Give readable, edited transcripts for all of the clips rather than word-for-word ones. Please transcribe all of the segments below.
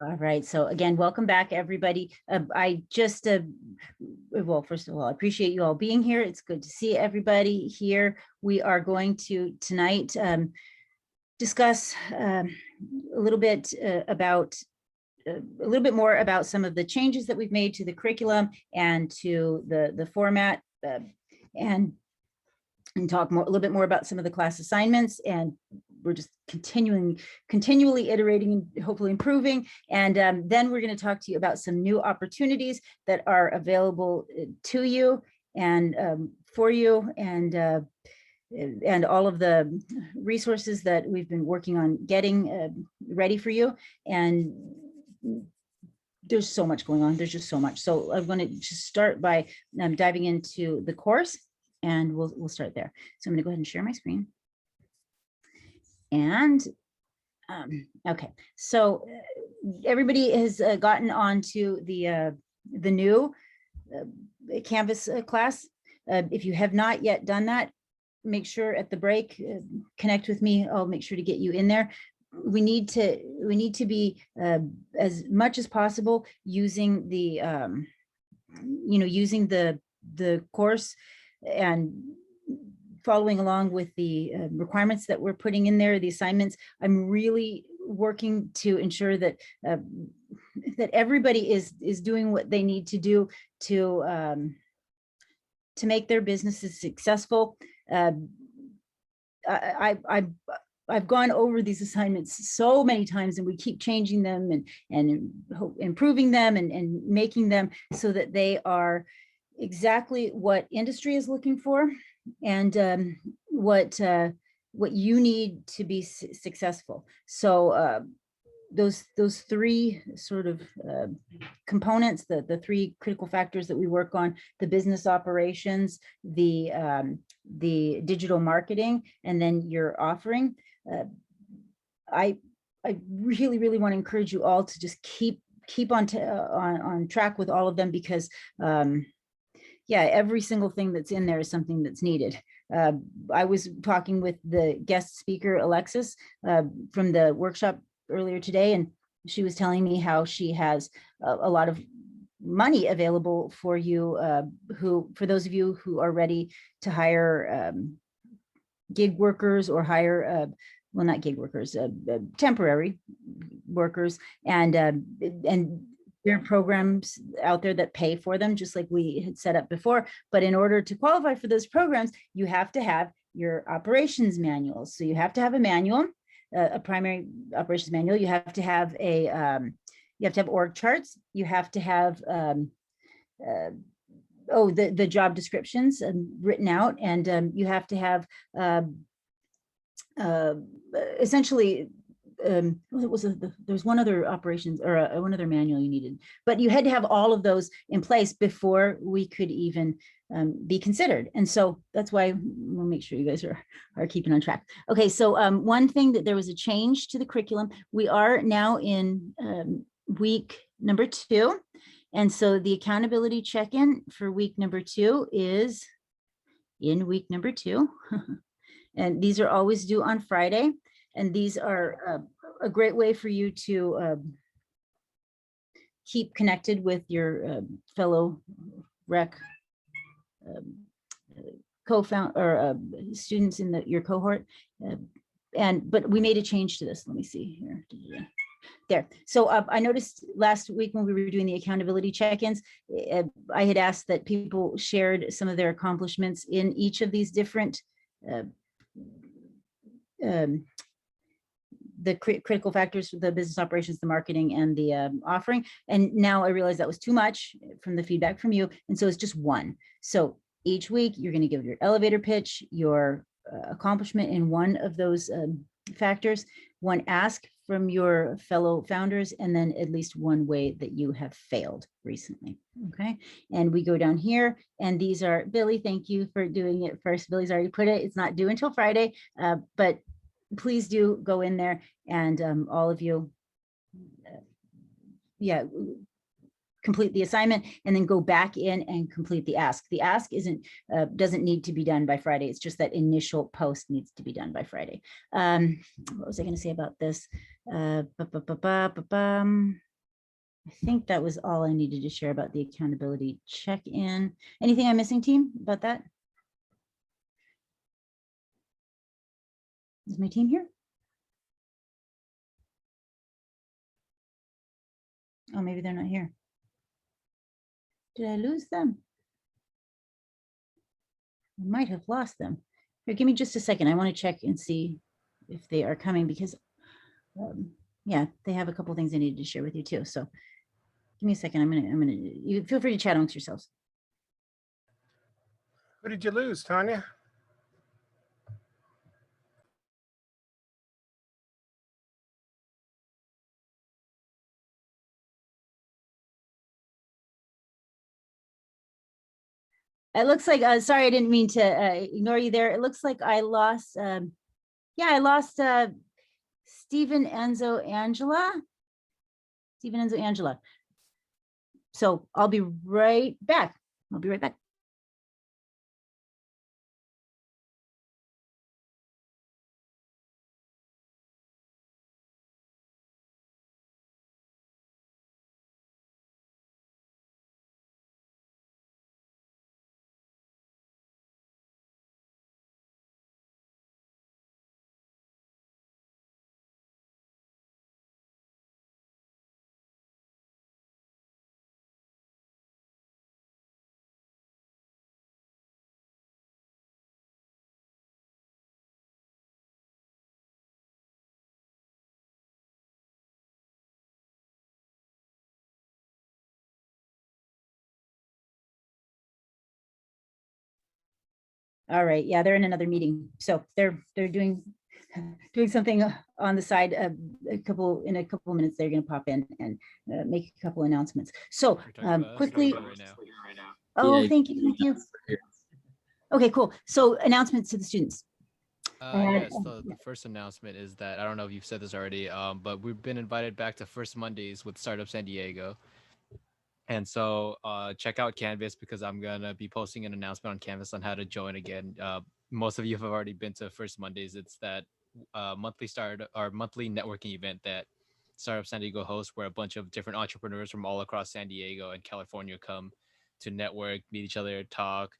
All right. So again, welcome back, everybody. I just, well, first of all, I appreciate you all being here. It's good to see everybody here. We are going to tonight discuss a little bit about a little bit more about some of the changes that we've made to the curriculum and to the format, and talk a little bit more about some of the class assignments. And we're just continually iterating and hopefully improving. And then we're going to talk to you about some new opportunities that are available to you and for you, and all of the resources that we've been working on getting ready for you. And there's so much going on. There's just so much. So I'm going to just start by diving into the course, and we'll start there. So I'm going to go ahead and share my screen. And okay, so everybody has gotten onto the new Canvas class. If you have not yet done that, make sure at the break, connect with me. I'll make sure to get you in there. We need to be as much as possible using the using the course and following along with the requirements that we're putting in there, the assignments. I'm really working to ensure that that everybody is doing what they need to do to make their businesses successful. I've gone over these assignments so many times, and we keep changing them and improving them and making them so that they are exactly what industry is looking for, and what you need to be successful. So those three sort of components, the three critical factors that we work on: the business operations, the digital marketing, and then your offering. I really want to encourage you all to just keep on track with all of them, because yeah, every single thing that's in there is something that's needed. I was talking with the guest speaker, Alexis, from the workshop earlier today, and she was telling me how she has a lot of money available for you, for those of you who are ready to hire gig workers, or hire well, not gig workers, temporary workers, and there are programs out there that pay for them, just like we had set up before. But in order to qualify for those programs, you have to have your operations manuals. So you have to have a manual, a primary operations manual. You have to have org charts. You have to have the job descriptions written out, and you have to have essentially there's one other operations, or one other manual you needed, but you had to have all of those in place before we could even be considered. And so that's why we'll make sure you guys are keeping on track. Okay, so one thing, that there was a change to the curriculum. We are now in week number 2. And so the accountability check-in for week number 2 is in week number 2. And these are always due on Friday. And these are a great way for you to keep connected with your fellow rec co-found or students in your cohort. But we made a change to this. Let me see here. There. So I noticed last week when we were doing the accountability check-ins, I had asked that people shared some of their accomplishments in each of these different the critical factors, the business operations, the marketing, and the offering. And now I realize that was too much from the feedback from you. And so it's just one. So each week you're going to give your elevator pitch, your accomplishment in one of those factors, one ask from your fellow founders, and then at least one way that you have failed recently. Okay. And we go down here, and these are Billy. Thank you for doing it first. Billy's already put it. It's not due until Friday, but please do go in there, and all of you, complete the assignment, and then go back in and complete the ask. The ask doesn't need to be done by Friday. It's just that initial post needs to be done by Friday. What was I going to say about this? I think that was all I needed to share about the accountability check-in. Anything I'm missing, team, about that? Is my team here? Oh, maybe they're not here. Did I lose them? I might have lost them. Here, give me just a second. I want to check and see if they are coming because, yeah, they have a couple things I needed to share with you too. So give me a second. You feel free to chat amongst yourselves. Who did you lose, Tanya? It looks like, sorry, I didn't mean to ignore you there. It looks like I lost, yeah, I lost Stephen Enzo Angela. Stephen Enzo Angela. So I'll be right back. I'll be right back. All right. Yeah, they're in another meeting. So they're doing something on the side. In a couple of minutes, they're going to pop in and make a couple announcements. So quickly. Right now. Oh, Yeah. thank you. Okay, cool. So announcements to the students. Yes, the first announcement is that, I don't know if you've said this already, but we've been invited back to First Mondays with Startup San Diego. And so check out Canvas because I'm going to be posting an announcement on Canvas on how to join again. Most of you have already been to First Mondays. It's that monthly networking event that Startup San Diego hosts, where a bunch of different entrepreneurs from all across San Diego and California come to network, meet each other, talk.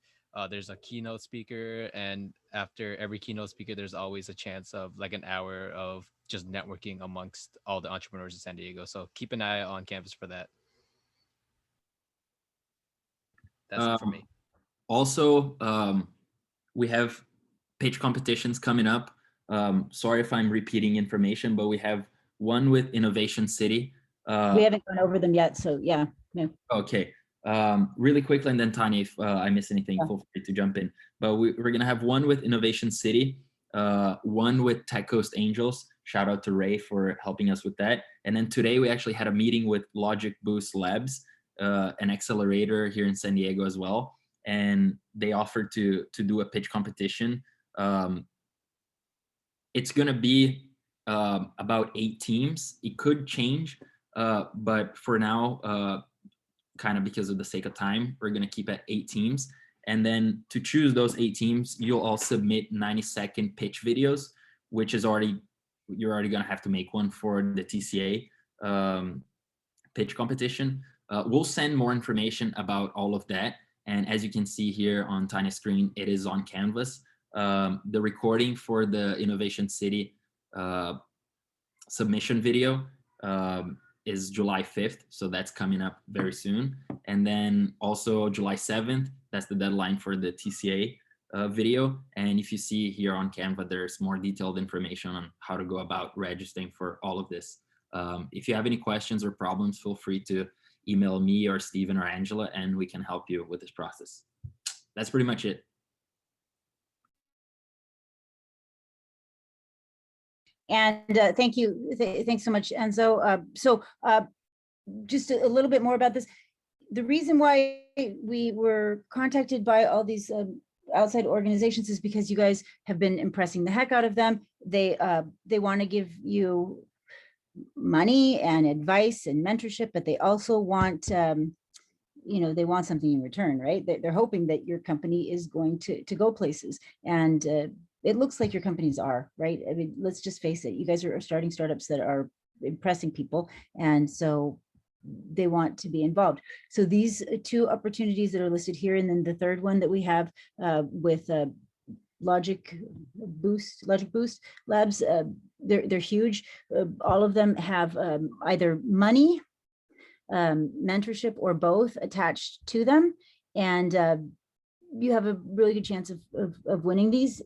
There's a keynote speaker, and after every keynote speaker, there's always a chance of like an hour of just networking amongst all the entrepreneurs in San Diego. So keep an eye on Canvas for that. That's it for me. Also, we have pitch competitions coming up. Sorry if I'm repeating information, but we have one with Innovation City. We haven't gone over them yet, so yeah. No. Okay. Really quickly, and then Tanya, if I miss anything, feel free to jump in. But we're going to have one with Innovation City, one with Tech Coast Angels. Shout out to Ray for helping us with that. And then today we actually had a meeting with Logic Boost Labs, an accelerator here in San Diego as well. And they offered to do a pitch competition. It's going to be about 8 teams. It could change, but for now, kind of because of the sake of time, we're going to keep at 8 teams. And then to choose those 8 teams, you'll all submit 90-second pitch videos, which is you're already going to have to make one for the TCA pitch competition. We'll send more information about all of that. And as you can see here on Tanya's screen, it is on Canvas. The recording for the Innovation City submission video is July 5th. So that's coming up very soon. And then also July 7th, that's the deadline for the TCA video. And if you see here on Canva, there's more detailed information on how to go about registering for all of this. If you have any questions or problems, feel free to email me or Steven or Angela, and we can help you with this process. That's pretty much it. And thank you. Thanks so much, Enzo. Just a little bit more about this. The reason why we were contacted by all these outside organizations is because you guys have been impressing the heck out of them. They want to give you money and advice and mentorship, but they also want, they want something in return, right? They're hoping that your company is going to go places. And it looks like your companies are, right? I mean, let's just face it. You guys are starting startups that are impressing people. And so they want to be involved. So these two opportunities that are listed here, and then the third one that we have with Logic Boost Labs, they're huge. All of them have either money, mentorship, or both attached to them, and you have a really good chance of winning these.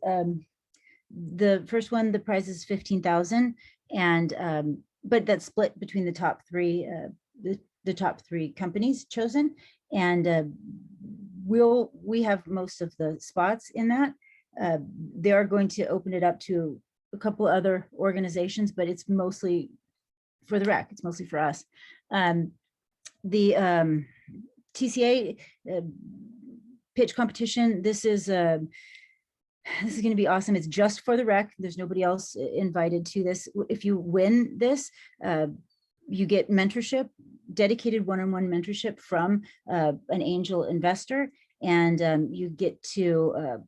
The first one, the prize is 15,000, and but that's split between the top three, the top three companies chosen, and we have most of the spots in that. They are going to open it up to a couple other organizations, but it's mostly for the rec. It's mostly for us. The TCA pitch competition. This is going to be awesome. It's just for the rec. There's nobody else invited to this. If you win this, you get mentorship, dedicated one-on-one mentorship from an angel investor, and you get to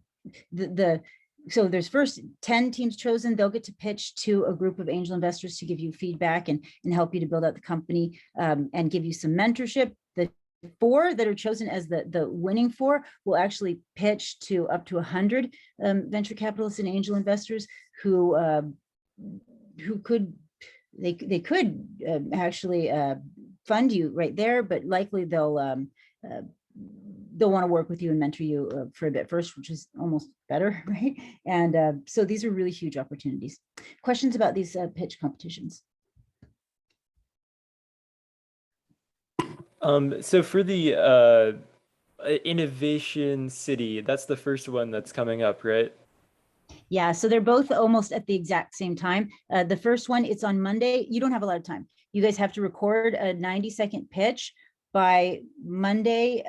so there's first 10 teams chosen. They'll get to pitch to a group of angel investors to give you feedback and help you to build out the company, and give you some mentorship. The 4 that are chosen as the winning 4 will actually pitch to up to 100 venture capitalists and angel investors who could actually fund you right there, but likely they'll want to work with you and mentor you for a bit first, which is almost better, right? And so these are really huge opportunities. Questions about these pitch competitions? So for the Innovation City, that's the first one that's coming up, right? Yeah, so they're both almost at the exact same time. The first one, it's on Monday. You don't have a lot of time. You guys have to record a 90-second pitch by Monday,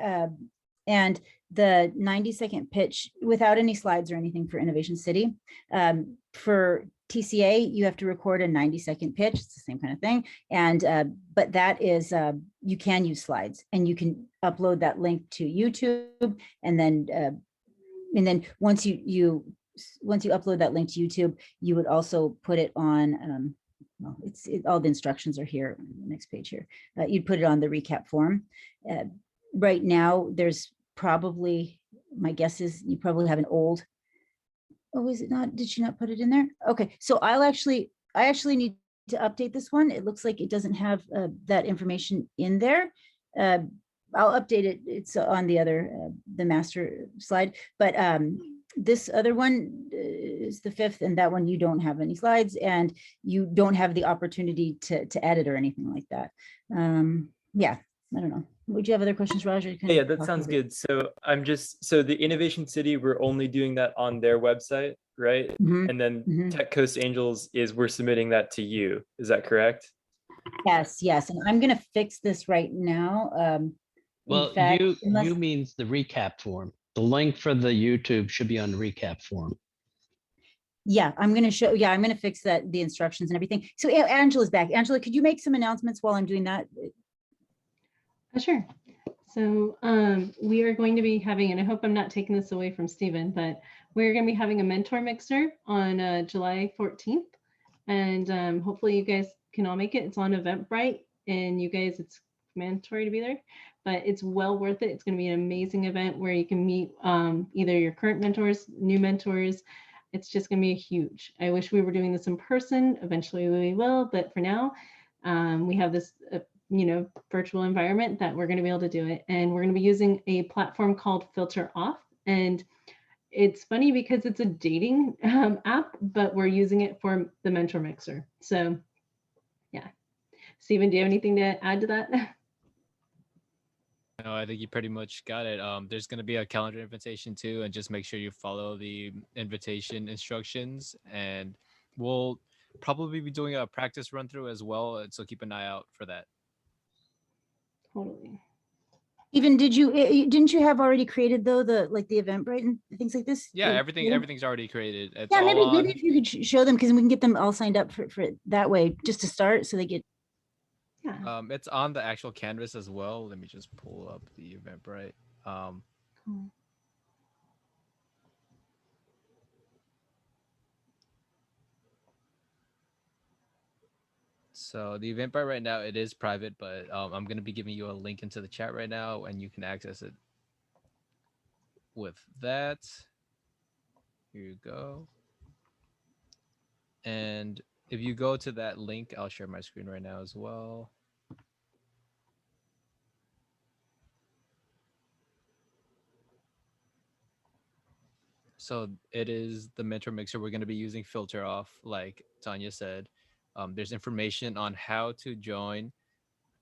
and the 90-second pitch without any slides or anything for Innovation City. For TCA, you have to record a 90-second pitch. It's the same kind of thing. And but that is, you can use slides, and you can upload that link to YouTube. And then once you upload that link to YouTube, you would also put it on, well, all the instructions are here on the next page here. You'd put it on the RECAPP form. Right now, there's probably, my guess is you probably have an old, oh, is it not? Did she not put it in there? Okay, so I actually need to update this one. It looks like it doesn't have that information in there. I'll update it. It's on the other, the master slide, but this other one is the 5th, and that one you don't have any slides, and you don't have the opportunity to edit or anything like that. Yeah, I don't know. Would you have other questions, Roger? Yeah, that sounds good. So so the Innovation City, we're only doing that on their website, right? Mm-hmm. And then Mm-hmm. Tech Coast Angels we're submitting that to you. Is that correct? Yes, and I'm gonna fix this right now. Well, in fact, you means the RECAPP form. The link for the YouTube should be on the RECAPP form. Yeah, I'm gonna fix that, the instructions and everything. So Angela's back. Angela, could you make some announcements while I'm doing that? Sure. So we are going to be having, and I hope I'm not taking this away from Stephen, but we're going to be having a mentor mixer on July 14th. And hopefully you guys can all make it. It's on Eventbrite, and you guys, it's mandatory to be there, but it's well worth it. It's going to be an amazing event where you can meet either your current mentors, new mentors. It's just going to be huge. I wish we were doing this in person. Eventually we will, but for now, we have this virtual environment that we're going to be able to do it. And we're going to be using a platform called Filter Off. And it's funny because it's a dating app, but we're using it for the mentor mixer. So yeah. Stephen, do you have anything to add to that? No, I think you pretty much got it. There's going to be a calendar invitation too, and just make sure you follow the invitation instructions, and we'll probably be doing a practice run through as well. So keep an eye out for that. Totally. Even didn't you have already created though the Eventbrite and things like this? Yeah, everything's already created. It's yeah, all maybe if you could show them, because we can get them all signed up for it that way, just to start, so they get. Yeah. It's on the actual canvas as well. Let me just pull up the Eventbrite. Cool. So the Eventbrite right now, it is private, but I'm going to be giving you a link into the chat right now and you can access it with that. Here you go. And if you go to that link, I'll share my screen right now as well. So it is the mentor mixer. We're going to be using filter off, like Tanya said. There's information on how to join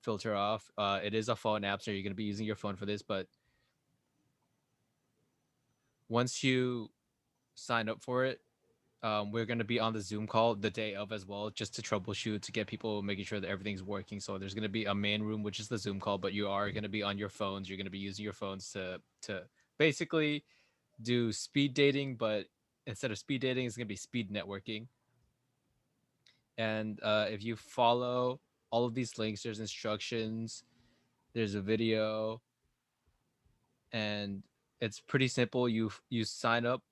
filter off. It is a phone app, so you're going to be using your phone for this. But once you sign up for it, we're going to be on the Zoom call the day of as well, just to troubleshoot, to get people making sure that everything's working. So there's going to be a main room, which is the Zoom call, but you are going to be on your phones. You're going to be using your phones to basically do speed dating, but instead of speed dating, it's going to be speed networking. And if you follow all of these links, there's instructions, there's a video, and it's pretty simple. You sign up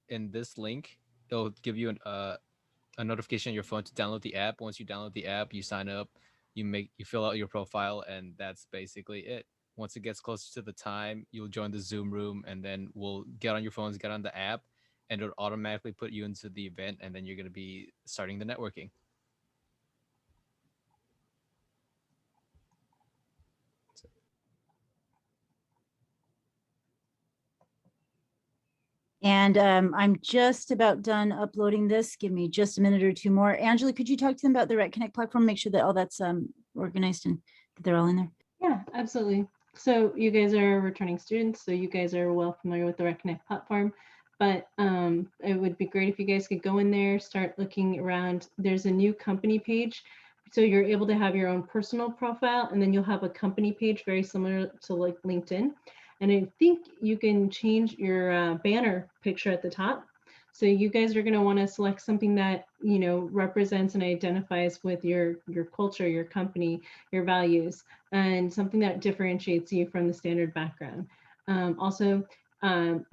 in this link. It'll give you a notification on your phone to download the app. Once you download the app, you sign up, you fill out your profile, and that's basically it. Once it gets closer to the time, you'll join the Zoom room, and then we'll get on your phones, get on the app, and it'll automatically put you into the event, and then you're going to be starting the networking. And I'm just about done uploading this. Give me just a minute or two more. Angela, could you talk to them about the RecConnect platform? Make sure that all that's organized and that they're all in there. Yeah, absolutely. So you guys are returning students, so you guys are well familiar with the RecConnect platform, but it would be great if you guys could go in there, start looking around. There's a new company page. So you're able to have your own personal profile, and then you'll have a company page very similar to like LinkedIn. And I think you can change your banner picture at the top. So you guys are going to want to select something that, you know, represents and identifies with your culture, your company, your values, and something that differentiates you from the standard background. Also,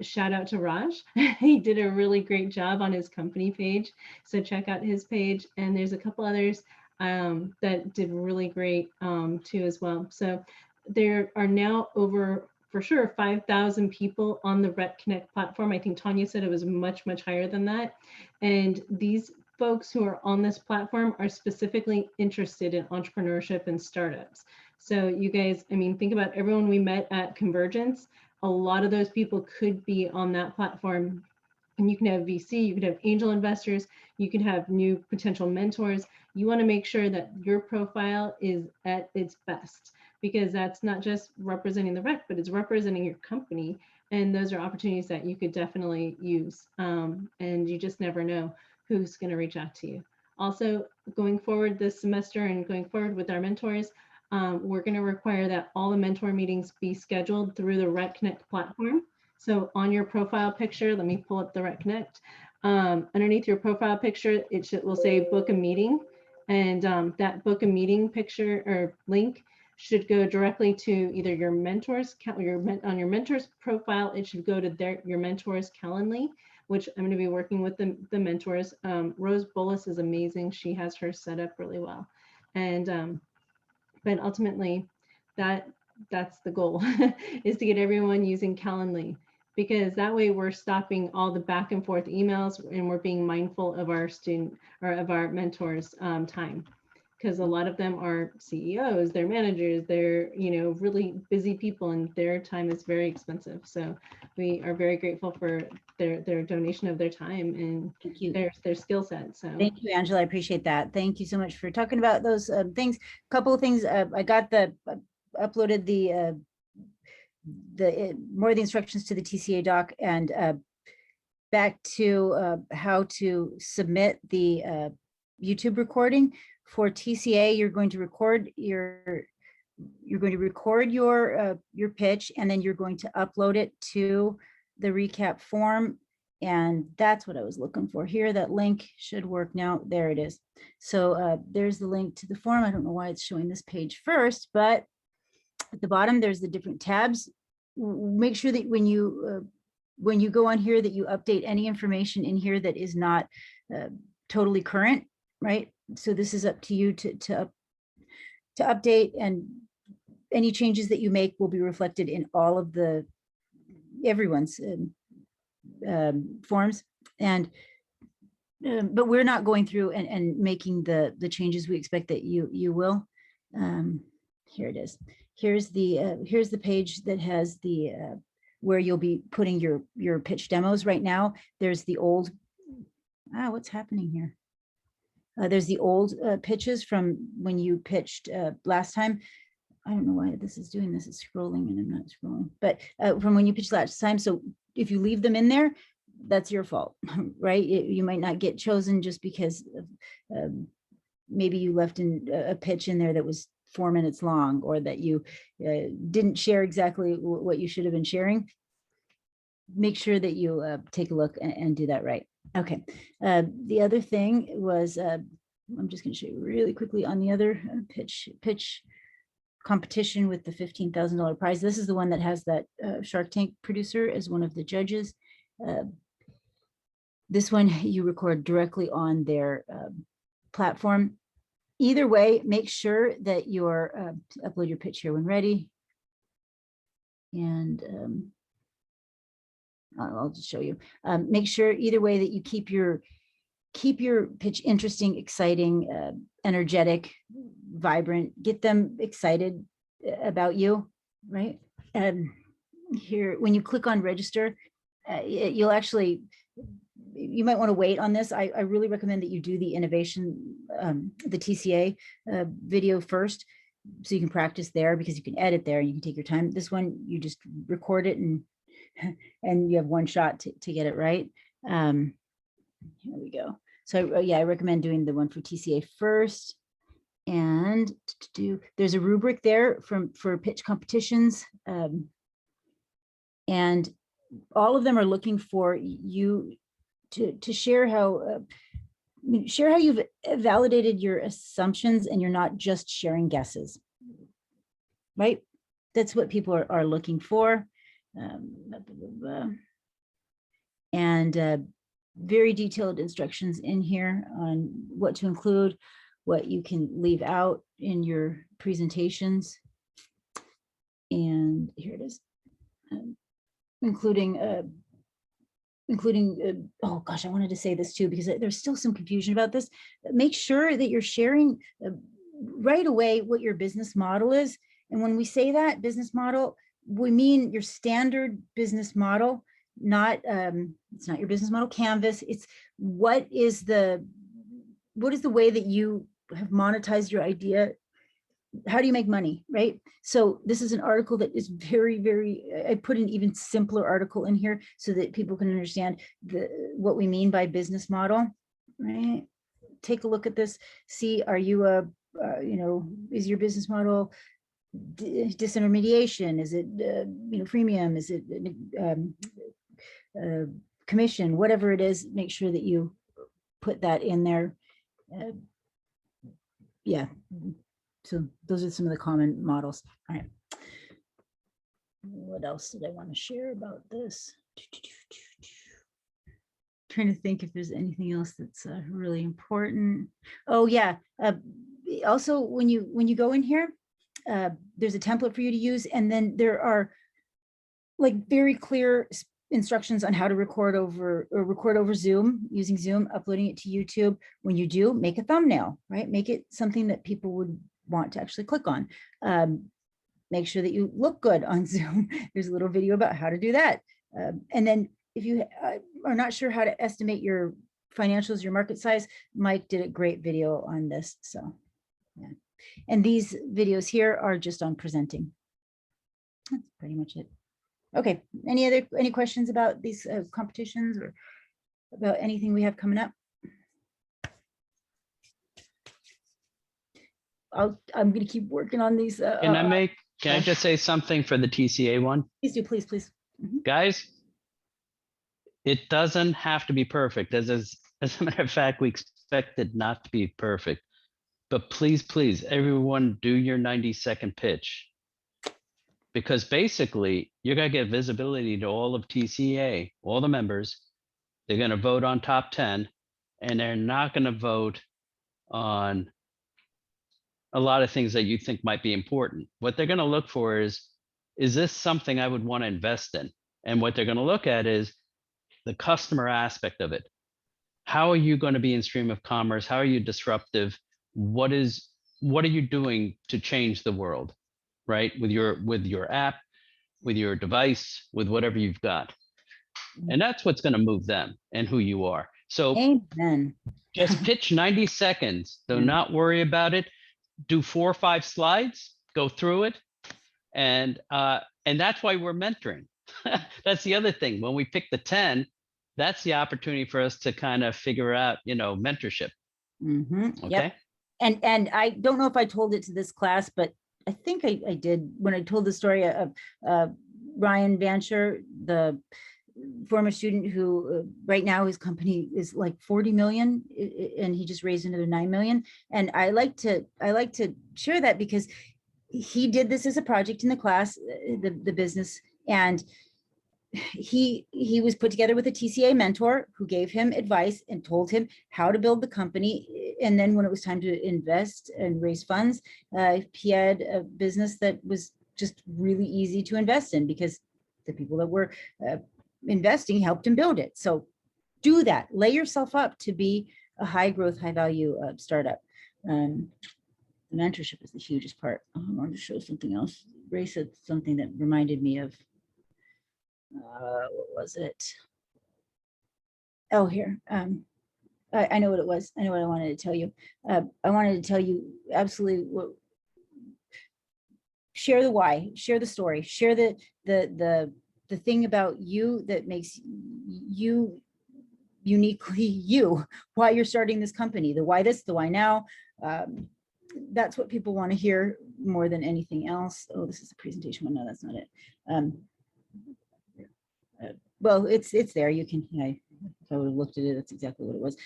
shout out to Raj. He did a really great job on his company page. So check out his page. And there's a couple others that did really great too as well. So there are now over, for sure, 5,000 people on the RecConnect platform. I think Tanya said it was much, much higher than that. And these folks who are on this platform are specifically interested in entrepreneurship and startups. So you guys, I mean, think about everyone we met at Convergence. A lot of those people could be on that platform. And you can have VC, you could have angel investors, you can have new potential mentors. You want to make sure that your profile is at its best, because that's not just representing the rec, but it's representing your company. And those are opportunities that you could definitely use. And you just never know who's going to reach out to you. Also, going forward this semester and going forward with our mentors, we're going to require that all the mentor meetings be scheduled through the RecConnect platform. So on your profile picture, let me pull up the RecConnect. Underneath your profile picture, will say book a meeting. And that book a meeting picture or link should go directly to either your mentor's on your mentor's profile. It should go to your mentor's Calendly, which I'm going to be working with the mentors. Rose Bullis is amazing. She has her set up really well. And but ultimately that's the goal is to get everyone using Calendly, because that way we're stopping all the back and forth emails and we're being mindful of our student or of our mentors time, because a lot of them are CEOs, they're managers, they're, you know, really busy people, and their time is very expensive. So we are very grateful for their donation of their time and Thank you. their skill set. So Thank you, Angela. I appreciate that. Thank you so much for talking about those things. Couple of things. I got uploaded the more of the instructions to the TCA doc, and back to how to submit the YouTube recording for TCA. You're going to record your pitch, and then you're going to upload it to the RECAPP form. And that's what I was looking for here. That link should work now. There it is. So there's the link to the form. I don't know why it's showing this page first, but at the bottom, there's the different tabs. Make sure that when you go on here, that you update any information in here that is not totally current, right? So this is up to you to to update, and any changes that you make will be reflected in all of everyone's forms. And but we're not going through and making the changes we expect that you will. Here it is. Here's the page that has the where you'll be putting your pitch demos. Right now, there's the old, what's happening here? There's the old pitches from when you pitched last time. I don't know why this is doing this. It's scrolling and I'm not scrolling, but from when you pitched last time. So if you leave them in there, that's your fault, right? You might not get chosen just because maybe you left in a pitch in there that was 4 minutes long, or that you didn't share exactly what you should have been sharing. Make sure that you take a look and do that right. Okay. The other thing was, I'm just going to show you really quickly on the other pitch competition with the $15,000 prize. This is the one that has that Shark Tank producer as one of the judges. This one you record directly on their platform. Either way, make sure that you're upload your pitch here when ready. And I'll just show you. Make sure either way that you keep your pitch interesting, exciting, energetic, vibrant. Get them excited about you, right? And here, when you click on register, you'll actually, you might want to wait on this. I really recommend that you do the innovation, the TCA video first, so you can practice there, because you can edit there and you can take your time. This one, you just record it and you have one shot to get it right. Here we go. So yeah, I recommend doing the one for TCA first. And there's a rubric there for pitch competitions. And all of them are looking for you to share how you've validated your assumptions and you're not just sharing guesses, right? That's what people are looking for. And very detailed instructions in here on what to include, what you can leave out in your presentations. And here it is, including, oh gosh, I wanted to say this too, because there's still some confusion about this. Make sure that you're sharing right away what your business model is. And when we say that business model, we mean your standard business model, not it's not your business model canvas. It's what is the way that you have monetized your idea. How do you make money, right? So this is an article that is very, very, I put an even simpler article in here so that people can understand what we mean by business model, right? Take a look at this. See, are you is your business model disintermediation? Is it, freemium? Is it commission? Whatever it is, make sure that you put that in there. Yeah. So those are some of the common models. All right. What else did I want to share about this? Trying to think if there's anything else that's really important. Oh yeah. Also, when you go in here, there's a template for you to use, and then there are like very clear instructions on how to record over Zoom, using Zoom, uploading it to YouTube. When you do, make a thumbnail, right? Make it something that people would want to actually click on. Make sure that you look good on Zoom. There's a little video about how to do that. And then if you are not sure how to estimate your financials, your market size, Mike did a great video on this. So yeah. And these videos here are just on presenting. That's pretty much it. Okay, any questions about these competitions or about anything we have coming up? I'm going to keep working on these. Can I just say something for the TCA one? Please do, please. Guys, it doesn't have to be perfect. As a matter of fact, we expect it not to be perfect. But please, everyone do your 90-second pitch. Because basically, you're going to get visibility to all of TCA, all the members. They're going to vote on top 10, and they're not going to vote on a lot of things that you think might be important. What they're going to look for is this something I would want to invest in? And what they're going to look at is the customer aspect of it. How are you going to be in stream of commerce? How are you disruptive? What are you doing to change the world, right? With your app, with your device, with whatever you've got. And that's what's going to move them and who you are. So Amen. just pitch 90 seconds. Do not worry about it. Do 4 or 5 slides, go through it. And that's why we're mentoring. That's the other thing. When we pick the 10, that's the opportunity for us to kind of figure out, mentorship. Mm-hmm. Okay. Yep. And I don't know if I told it to this class, but I think I did when I told the story of Ryan Vansher, the former student who right now his company is like 40 million and he just raised another 9 million. And I like to share that because he did this as a project in the class, the business, and he was put together with a TCA mentor who gave him advice and told him how to build the company. And then when it was time to invest and raise funds, he had a business that was just really easy to invest in because the people that were investing helped him build it. So do that. Lay yourself up to be a high growth, high value startup. The mentorship is the hugest part. I wanted to show something else. Ray said something that reminded me of, what was it? Oh, here. I know what it was. I know what I wanted to tell you. I wanted to tell you absolutely what, share the why, share the story, share the thing about you that makes you uniquely you, why you're starting this company, the why this, the why now. That's what people want to hear more than anything else. Oh, this is the presentation one. No, that's not it. Well, it's there. You can, if I would have looked at it, that's exactly what it was.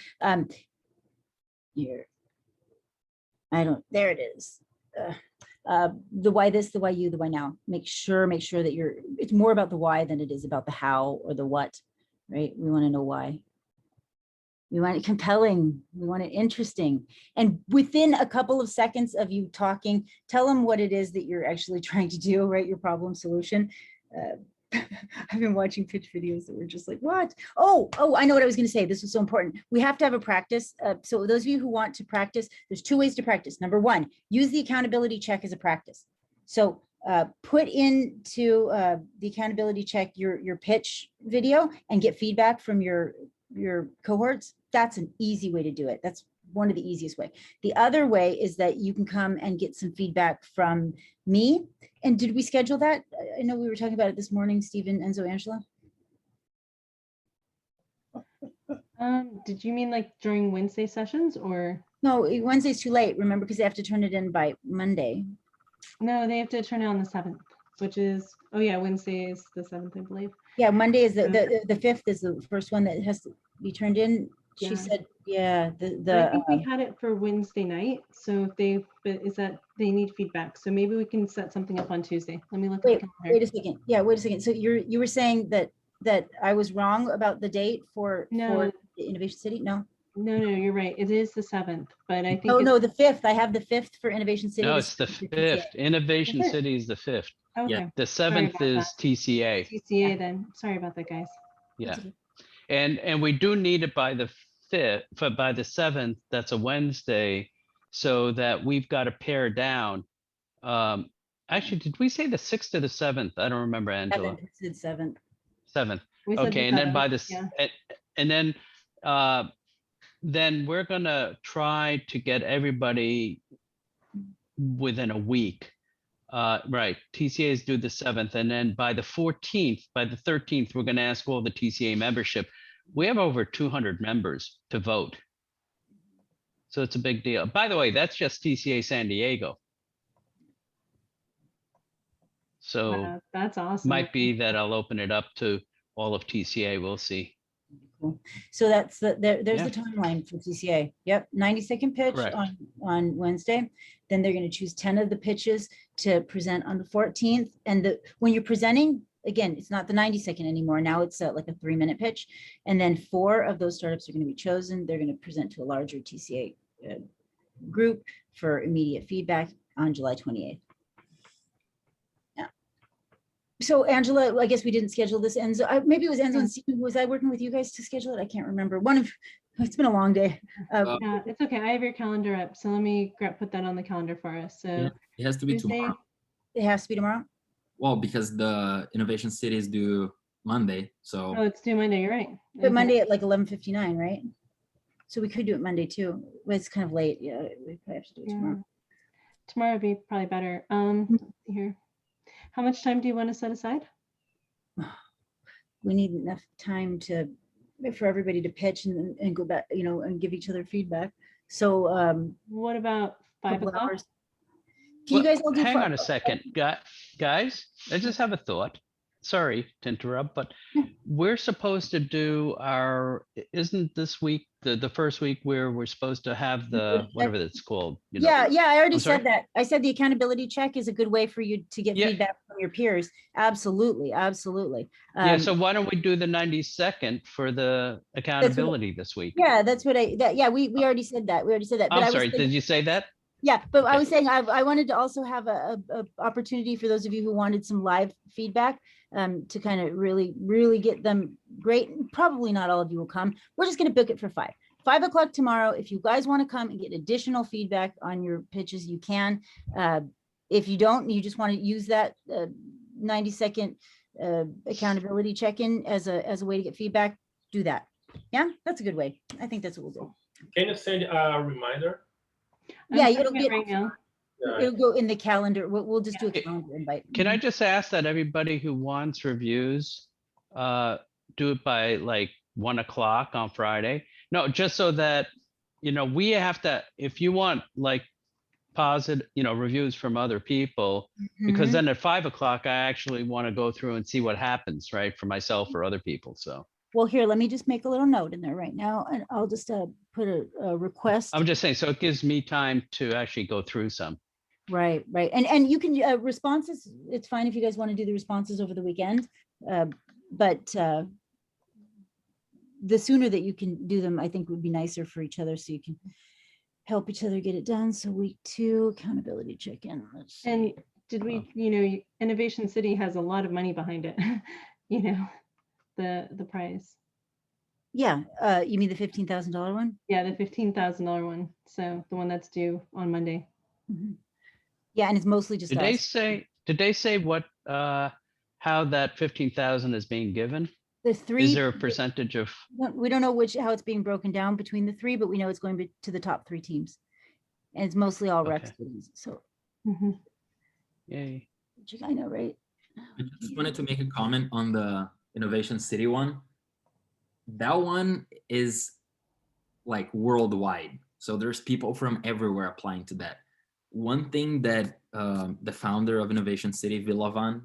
Here, there it is. The why this, the why you, the why now. Make sure that it's more about the why than it is about the how or the what, right? We want to know why. We want it compelling. We want it interesting. And within a couple of seconds of you talking, tell them what it is that you're actually trying to do, right? Your problem solution. I've been watching pitch videos that were just like, what? Oh, I know what I was going to say. This was so important. We have to have a practice. So those of you who want to practice, there's 2 ways to practice. Number 1, use the accountability check as a practice. So put into the accountability check your pitch video and get feedback from your cohorts. That's an easy way to do it. That's one of the easiest way. The other way is that you can come and get some feedback from me. And did we schedule that? I know we were talking about it this morning, Stephen, Enzo, Angela. Did you mean like during Wednesday sessions or? No, Wednesday's too late, remember, because they have to turn it in by Monday. No, they have to turn it on the 7th, which is, oh yeah, Wednesday is the 7th, I believe. Yeah, Monday is the 5th is the first one that has to be turned in. She Yeah. said, yeah, I think we had it for Wednesday night. So if they need feedback. So maybe we can set something up on Tuesday. Let me look at the calendar. wait a second. Yeah, wait a second. So you were saying that I was wrong about the date for the Innovation City? No. No, you're right. It is the 7th, but I think No, the 5th. I have the 5th for Innovation City. No, it's the 5th. Innovation City is the 5th. Okay. The 7th is TCA. TCA then. Sorry about that, guys. Yeah. And we do need it by the 5th, by the 7th, that's a Wednesday, so that we've got to pare down. Actually, did we say the 6th or the 7th? I don't remember, Angela. 7th. 7th. We said Okay, the and then 7th, by the yeah. and then we're gonna try to get everybody within a week. Right, TCAs do the 7th, and then by the 14th, by the 13th, we're gonna ask all the TCA membership. We have over 200 members to vote. So it's a big deal. By the way, that's just TCA San Diego. So That's awesome. might be that I'll open it up to all of TCA. We'll see. Cool. So that's there's Yeah. the timeline for TCA. Yep, 90-second pitch Correct. on Wednesday. Then they're going to choose 10 of the pitches to present on the 14th. And when you're presenting, again, it's not the 90-second anymore. Now it's like a 3-minute pitch. And then 4 of those startups are going to be chosen. They're going to present to a larger TCA group for immediate feedback on July 28th. Yeah. So Angela, I guess we didn't schedule this. Enzo, maybe it was Enzo and Stephen. Was I working with you guys to schedule it? I can't remember. It's been a long day. Yeah, it's okay. I have your calendar up. So let me put that on the calendar for us. So Yeah, it has to be Tuesday. tomorrow. It has to be tomorrow. Well, because the Innovation City is due Monday, so Oh, it's due Monday. You're right. But Okay. Monday at like 11:59, right? So we could do it Monday too. Well, it's kind of late. Yeah, we probably have to do it Yeah. tomorrow. Tomorrow would be probably better. Let's see here. How much time do you want to set aside? We need enough time for everybody to pitch and go back, and give each other feedback. So What about 5 couple o'clock? hours. Can you guys all do Hang fi- on a second, guys, I just have a thought. Sorry to interrupt, but we're supposed to do isn't this week the first week where we're supposed to have the, whatever it's called? Yeah, I already I'm sorry? said that. I said the accountability check is a good way for you to get Yeah. feedback from your peers. Absolutely. Yeah, so why don't we do the 92nd for the accountability this week? Yeah, that's what we already said that. We already said that. But I'm I was sorry, thinking- did you say that? Yeah, but I Okay. was saying I wanted to also have a opportunity for those of you who wanted some live feedback to kind of really get them great. Probably not all of you will come. We're just going to book it for 5 o'clock tomorrow. If you guys want to come and get additional feedback on your pitches, you can. If you don't, you just want to use that 90-second accountability check-in as a way to get feedback, do that. Yeah, that's a good way. I think that's what we'll do. Can you send a reminder? Yeah, I'm it'll sending it get right now. it'll go in the calendar. We'll just do a Yeah. calendar invite. Can I just ask that everybody who wants reviews, do it by like 1 o'clock on Friday? No, just so that, we have to, if you want like positive, reviews from other people, because Mhm. then at 5 o'clock, I actually want to go through and see what happens, right? For myself or other people, so. Well, here, let me just make a little note in there right now, and I'll just put a request. I'm just saying, so it gives me time to actually go through some. Right. And you can responses. It's fine if you guys want to do the responses over the weekend, but the sooner that you can do them, I think would be nicer for each other, so you can help each other get it done. So week 2 accountability check-in. Let's see. And did we, Innovation City has a lot of money behind it, the prize. Yeah, you mean the $15,000 one? Yeah, the $15,000 one. So the one that's due on Monday. Mhm. Yeah, and it's mostly just Did us. they say what, how that 15,000 is being given? The three. Is there a percentage of, We don't know how it's being broken down between the 3, but we know it's going to the top 3 teams. And it's mostly all rec Okay. cities. So Mhm. yay? I know, right? I just wanted to make a comment on the Innovation City one. That one is like worldwide. So there's people from everywhere applying to that. One thing that the founder of Innovation City, Villavan,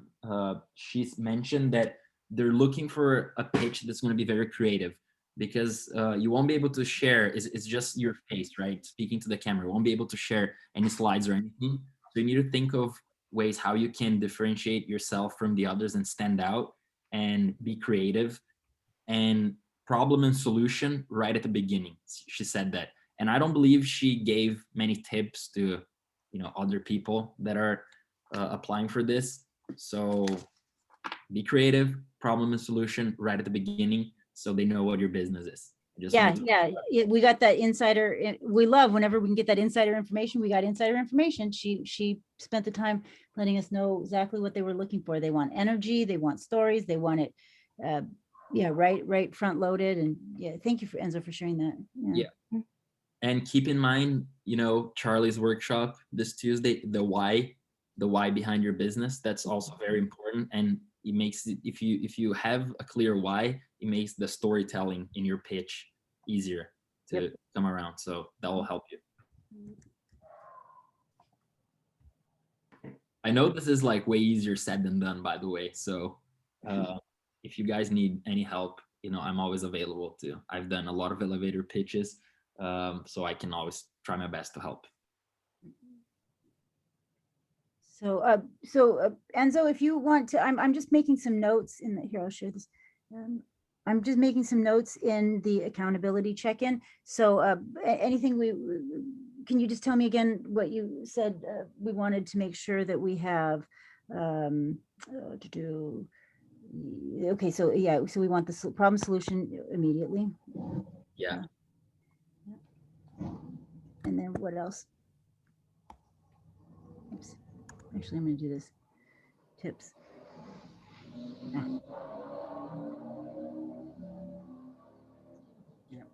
she's mentioned that they're looking for a pitch that's going to be very creative, because you won't be able to share. It's just your face, right? Speaking to the camera. You won't be able to share any slides or anything. So you need to think of ways how you can differentiate yourself from the others and stand out and be creative, and problem and solution right at the beginning. She said that. And I don't believe she gave many tips to other people that are applying for this. So be creative, problem and solution right at the beginning, so they know what your business is. Yeah, we got that insider. We love whenever we can get that insider information. We got insider information. She spent the time letting us know exactly what they were looking for. They want energy, they want stories, they want it right front loaded. And yeah, thank you for Enzo for sharing that. Yeah. And keep in mind, Charlie's workshop this Tuesday, the why behind your business. That's also very important. And it makes it, if you have a clear why, it makes the storytelling in your pitch easier to come around. So that will help you. I know this is like way easier said than done, by the way. So if you guys need any help, I'm always available too. I've done a lot of elevator pitches, so I can always try my best to help. So Enzo, if you want to, I'm just making some notes in here. I'll share this. I'm just making some notes in the accountability check-in. So anything can you just tell me again what you said? We wanted to make sure that we have to do. Okay, so yeah, so we want the problem solution immediately. Yeah. And then what else? Oops. Actually, I'm going to do this. Tips. Ah. Yep.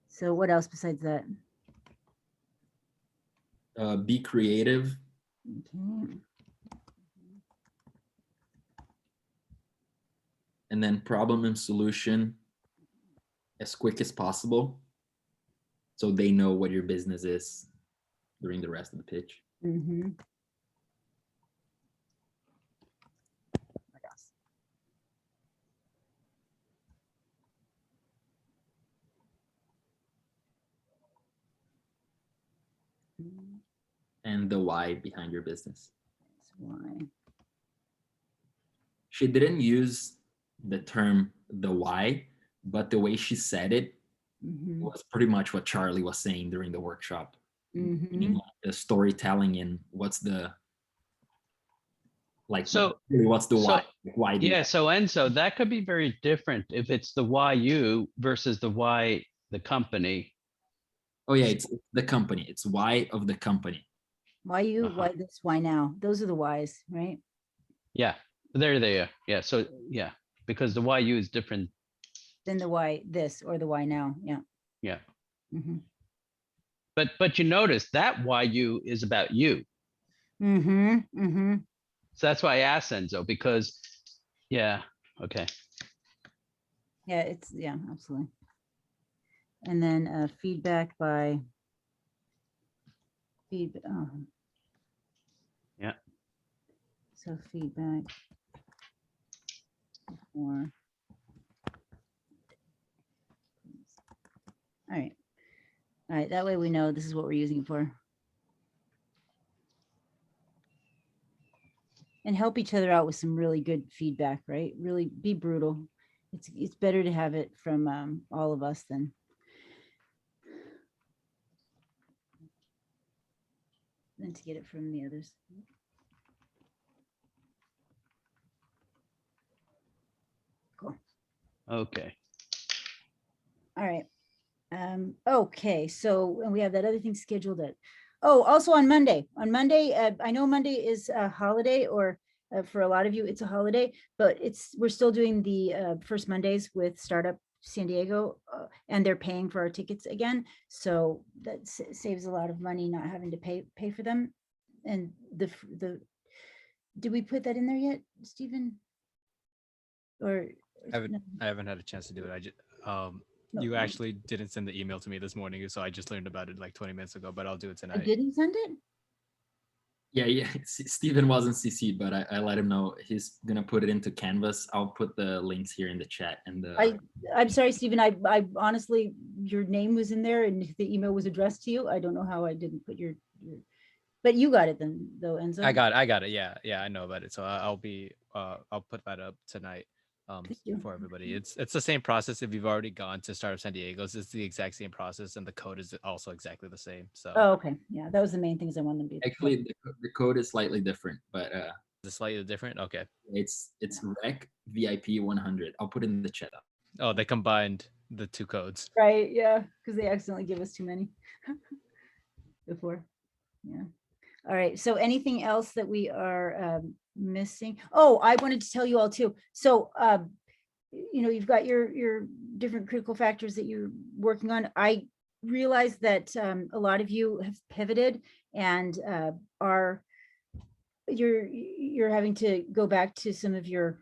So what else besides that? Be creative. Okay. And then problem and solution as quick as possible, so they know what your business is during the rest of the pitch. Mm-hmm. What else? And the why behind your business. That's why. She didn't use the term the why, but the way she said it Mm-hmm. was pretty much what Charlie was saying during the workshop. Mm-hmm. Meaning, like, the storytelling and what's the So- really what's the so- why? Like, why do Yeah, that? so Enzo, that could be very different if it's the why you versus the why the company. Oh yeah, it's the company. It's why of the company. Why you? Uh-huh. Why this? Why now? Those are the whys, right? Yeah, there they are. Yeah, so yeah, because the why you is different. Then the why this or the why now. Yeah. Yeah, Mm-hmm. but you notice that why you is about you. Mm-hmm. Mm-hmm. So that's why I asked Enzo, because yeah, okay. Yeah, absolutely. And then feedback by Yeah. So feedback before. All right. All right, that way we know this is what we're using it for. And help each other out with some really good feedback, right? Really be brutal. It's better to have it from all of us than to get it from the others. Cool. Okay. All right. Okay, so and we have that other thing scheduled at, oh, also on Monday. On Monday, I know Monday is a holiday, or for a lot of you, it's a holiday, but we're still doing the first Mondays with Startup San Diego, and they're paying for our tickets again. So that saves a lot of money not having to pay for them. And did we put that in there yet, Stephen? Or I haven't had a chance to do it. You No. actually didn't send the email to me this morning, so I just learned about it like 20 minutes ago, but I'll do it I tonight. didn't send it? Yeah. Stephen wasn't CC'd, but I let him know he's gonna put it into Canvas. I'll put the links here in the chat and the. I'm sorry, Stephen, I honestly, your name was in there and the email was addressed to you. I don't know how I didn't put your but you got it then though, Enzo. I got it. Yeah, I know about it. So I'll put that up tonight Thank you. for everybody. It's the same process if you've already gone to Startup San Diego's. It's the exact same process, and the code is also exactly the same. So Oh, okay. Yeah, that was the main things I wanted them to be. Actually, the code is slightly different, but it's slightly different. Okay. it's REC VIP 100. I'll put it in the chat. Oh, they combined the two codes. Right, yeah, because they accidentally give us too many before. Yeah. All right, so anything else that we are missing? Oh, I wanted to tell you all too. So you've got your different critical factors that you're working on. I realize that a lot of you have pivoted and you're having to go back to some of your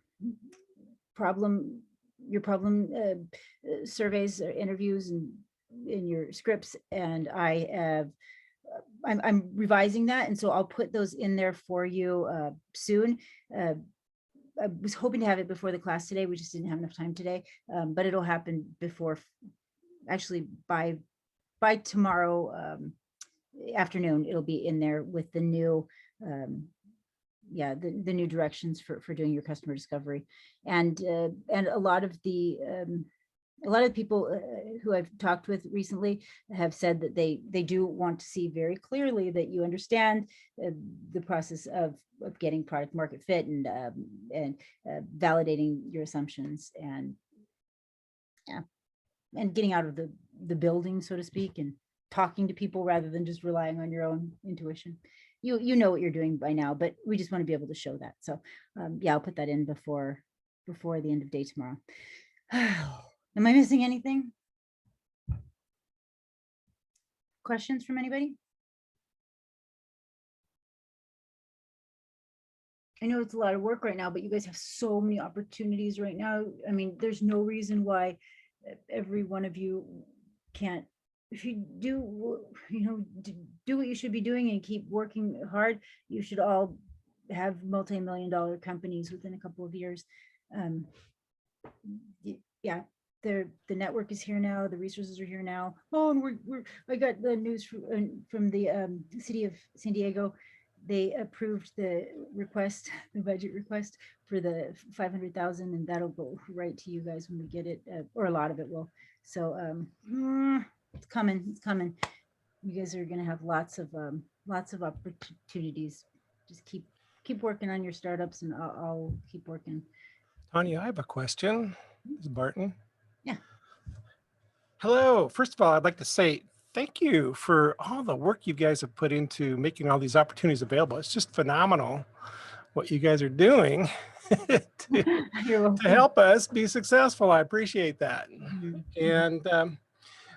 problem surveys or interviews and in your scripts, and I'm revising that, and so I'll put those in there for you soon. I was hoping to have it before the class today. We just didn't have enough time today, but it'll happen before, actually by tomorrow afternoon. It'll be in there with the new the new directions for doing your customer discovery, and a lot of the a lot of people who I've talked with recently have said that they do want to see very clearly that you understand the process of getting product market fit and validating your assumptions and getting out of the building, so to speak, and talking to people rather than just relying on your own intuition. You know what you're doing by now, but we just want to be able to show that. So yeah, I'll put that in before the end of day tomorrow. Am I missing anything? Questions from anybody? I know it's a lot of work right now, but you guys have so many opportunities right now. I mean, there's no reason why every one of you can't, if you do, do what you should be doing and keep working hard, you should all have multi-million-dollar companies within a couple of years. Yeah, the network is here now, the resources are here now. Oh, and I got the news from the city of San Diego. They approved the request, the budget request for the 500,000, and that'll go right to you guys when we get it, or a lot of it will. So it's coming, it's coming. You guys are gonna have lots of opportunities. Just keep working on your startups, and I'll keep working. Tanya, I have a question. This is Barton. Yeah. Hello. First of all, I'd like to say thank you for all the work you guys have put into making all these opportunities available. It's just phenomenal what you guys are doing to help us be successful. I appreciate that. And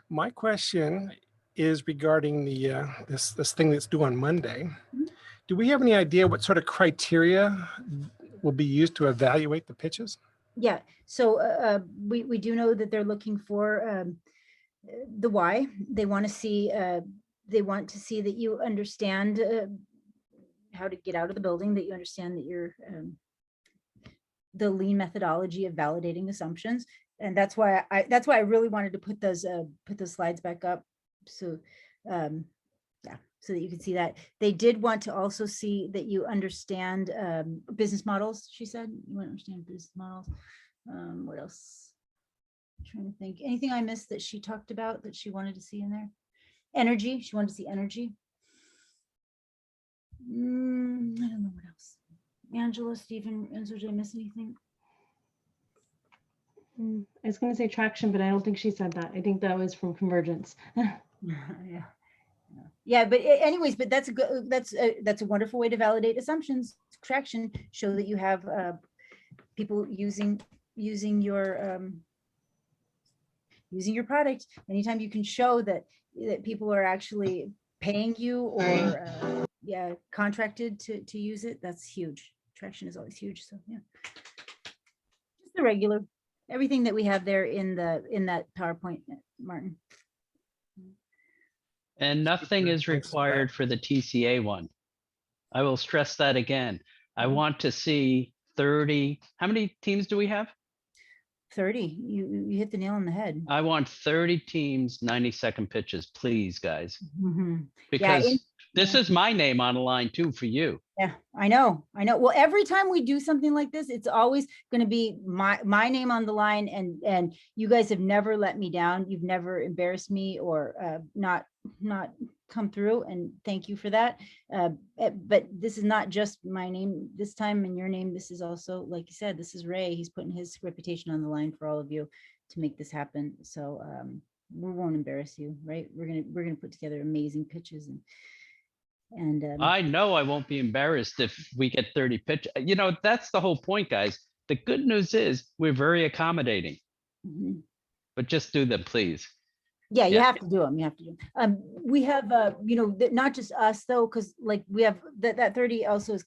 my question is regarding the this thing that's due on Monday. Do we have any idea what sort of criteria will be used to evaluate the pitches? Yeah, so we do know that they're looking for the why. They want to see that you understand how to get out of the building, that you understand that you're the lean methodology of validating assumptions, and that's why I really wanted to put those slides back up. So yeah, so that you can see that. They did want to also see that you understand business models. She said you want to understand business models. What else? I'm trying to think. Anything I missed that she talked about that she wanted to see in there? Energy. She wanted to see energy. I don't know what else. Angela, Stephen, Enzo, did I miss anything? I was going to say traction, but I don't think she said that. I think that was from convergence. Yeah, but anyways, but that's a good, that's a wonderful way to validate assumptions. Traction, show that you have people using your product. Anytime you can show that people are actually paying you or yeah, contracted to use it, that's huge. Traction is always huge. So yeah, just the regular, everything that we have there in that PowerPoint, Martin. And nothing is required for the TCA one. I will stress that again. I want to see 30. How many teams do we have? 30. You hit the nail on the head. I want 30 teams, 90-second pitches, please, guys. Mm-hmm. Because this is my name on the line too for you. Yeah, I know. Well, every time we do something like this, it's always going to be my name on the line, and you guys have never let me down. You've never embarrassed me or not come through, and thank you for that. But this is not just my name this time and your name. This is also, like you said, this is Ray. He's putting his reputation on the line for all of you to make this happen. So we won't embarrass you, right? We're gonna put together amazing pitches, and I know I won't be embarrassed if we get 30 pitch. You know, that's the whole point, guys. The good news is we're very accommodating, but just do them, please. Yeah, you have to do them. You have to do them. We have, not just us though, because like we have that 30 also is,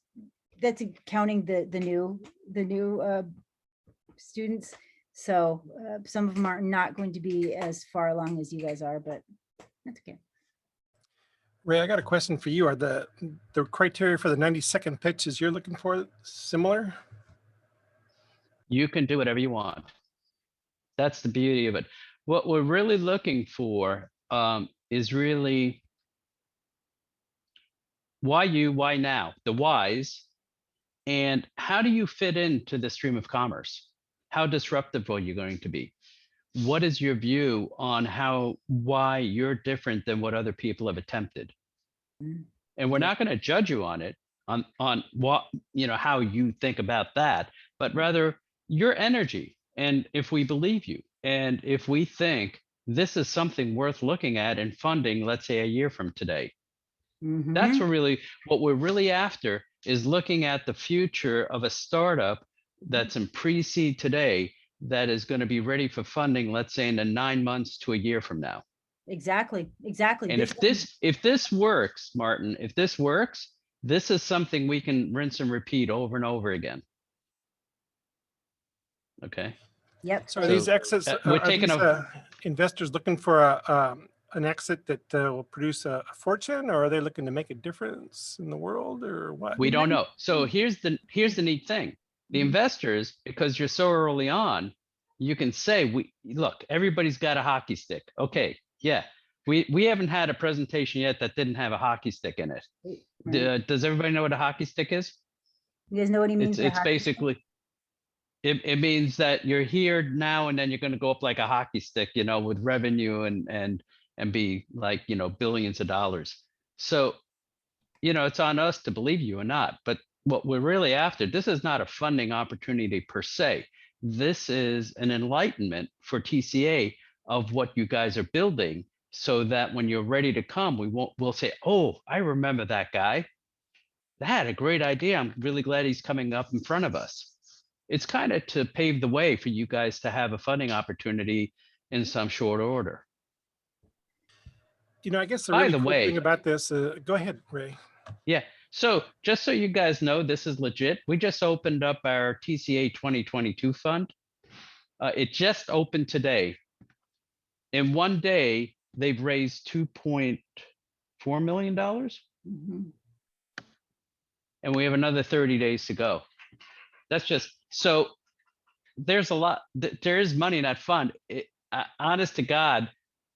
that's counting the new students. So some of them are not going to be as far along as you guys are, but that's okay. Ray, I got a question for you. Are the criteria for the 90-second pitches you're looking for similar? You can do whatever you want. That's the beauty of it. What we're really looking for is really why you, why now, the whys, and how do you fit into the stream of commerce? How disruptive are you going to be? what is your view on why you're different than what other people have attempted? Mm. And we're Yeah. not going to judge you on it, on what, how you think about that, but rather your energy. And if we believe you, and if we think this is something worth looking at and funding, let's say a year from today, that's Mhm. what we're really after, is looking at the future of a startup that's in pre-seed today that is going to be ready for funding, let's say in the 9 months to a year from now. Exactly, exactly. And if this works, Martin, if this works, this is something we can rinse and repeat over and over again. Okay. Yep. So are these So, exits, we're are taking these investors looking for an exit that will produce a fortune, or are they looking to make a difference in the world, or what? we don't know. So here's the neat thing. The investors, because you're so early on, you can say, look, everybody's got a hockey stick. Okay, yeah. We haven't had a presentation yet that didn't have a hockey stick in it. Right. Does everybody know what a hockey stick is? You guys know what he means? by It's hockey stick? basically, it means that you're here now and then you're going to go up like a hockey stick, with revenue and be like, billions of dollars. So, it's on us to believe you or not. But what we're really after, this is not a funding opportunity per se. This is an enlightenment for TCA of what you guys are building, so that when you're ready to come, we'll say, oh, I remember that guy. That had a great idea. I'm really glad he's coming up in front of us. It's kind of to pave the way for you guys to have a funding opportunity in some short order. I guess the By really the cool thing way, about this, go ahead, Ray. yeah. So just so you guys know, this is legit. We just opened up our TCA 2022 fund. It just opened today. In one day, they've raised $2.4 million, Mhm. and we have another 30 days to go. That's just so. There's a lot. There is money in that fund. Honest to God,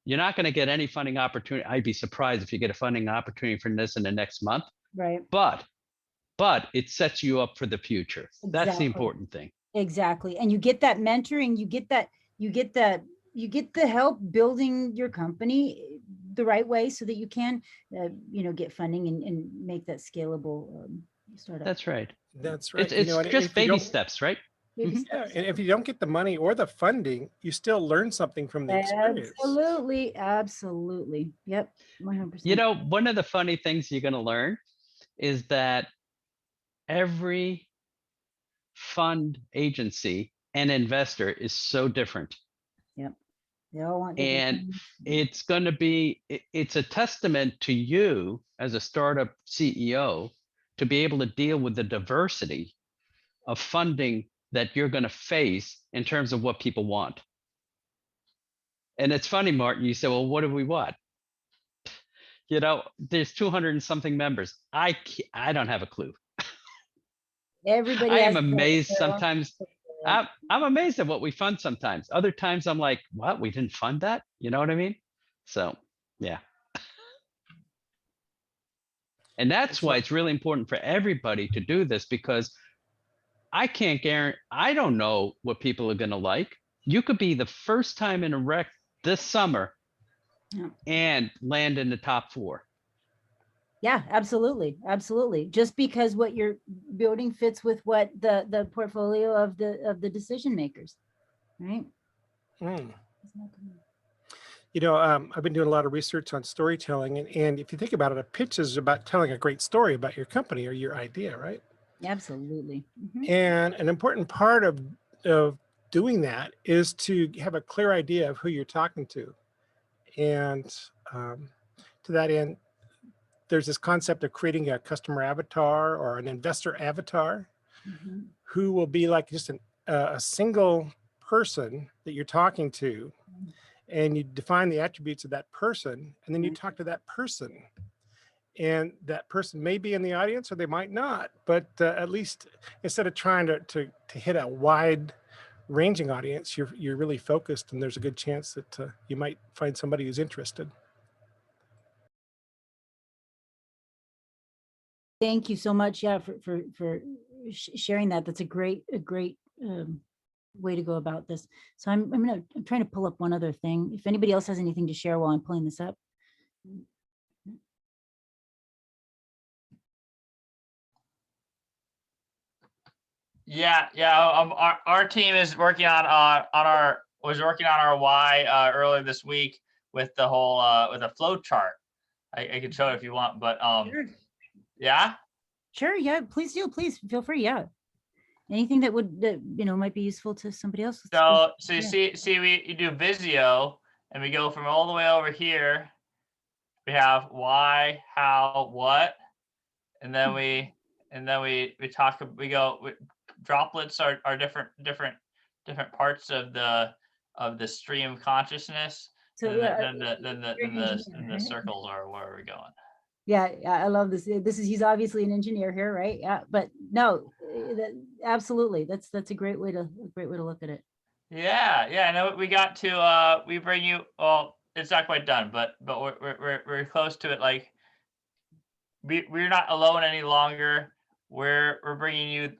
you're not going to get any funding opportunity. I'd be surprised if you get a funding opportunity from this in the next month. Right. But it sets you up for the future. That's the Exactly. important thing. Exactly. And you get that mentoring, you get the help building your company the right way so that you can, get funding and make that scalable startup. That's right. That's right. It's and just if you baby don't- steps, right? Baby Mhm. Yeah, steps. and if you don't get the money or the funding, you still learn something from the experience. Absolutely. Absolutely. Yep. 100%. One of the funny things you're going to learn is that every fund agency and investor is so different. Yep. They all want different And things. it's going to be, it's a testament to you as a startup CEO to be able to deal with the diversity of funding that you're going to face in terms of what people want. And it's funny, Martin, you say, well, what do we want? There's 200 and something members. I don't have a clue. Everybody I am has amazed their own sometimes. right? I'm amazed at what we fund sometimes. Other times I'm like, what? We didn't fund that? You know what I mean? So, yeah. And that's why it's really important for everybody to do this, because I can't guarantee, I don't know what people are going to like. You could be the first time in a rec this summer Yeah. and land in the top 4. Yeah, absolutely. Absolutely. Just because what you're building fits with what the portfolio of the decision makers, right? Mm. I've been doing a lot of research on storytelling, and if you think about it, a pitch is about telling a great story about your company or your idea, right? Absolutely. Mhm. And an important part of doing that is to have a clear idea of who you're talking to. And to that end, there's this concept of creating a customer avatar or an investor avatar Mhm. who will be like just a single person that you're talking to. And you define the attributes of that person, and then you Right. talk to that person. And that person may be in the audience or they might not, but at least instead of trying to hit a wide ranging audience, you're really focused, and there's a good chance that you might find somebody who's interested. Thank you so much. Yeah, for sharing that. That's a great way to go about this. So I'm trying to pull up one other thing. If anybody else has anything to share while I'm pulling this up. Yeah, our team is working on our why earlier this week with the whole with a flow chart. I can show it if you want, but Sure. yeah. Sure, yeah, please do. Please feel free. Yeah. Anything that would, might be useful to somebody else. let's go. So you Yeah. see you do Visio, and we go from all the way over here. We have why, how, what, and then we talk. Droplets are different parts of the stream of consciousness. So And yeah, then you're an engineer, the right? circles are where we're going. Yeah, I love this. He's obviously an engineer here, right? Yeah, but no, absolutely. That's a great way to look at it. Yeah. I know we got to we bring you. Well, it's not quite done, but we're close to it. Like we're not alone any longer. We're bringing you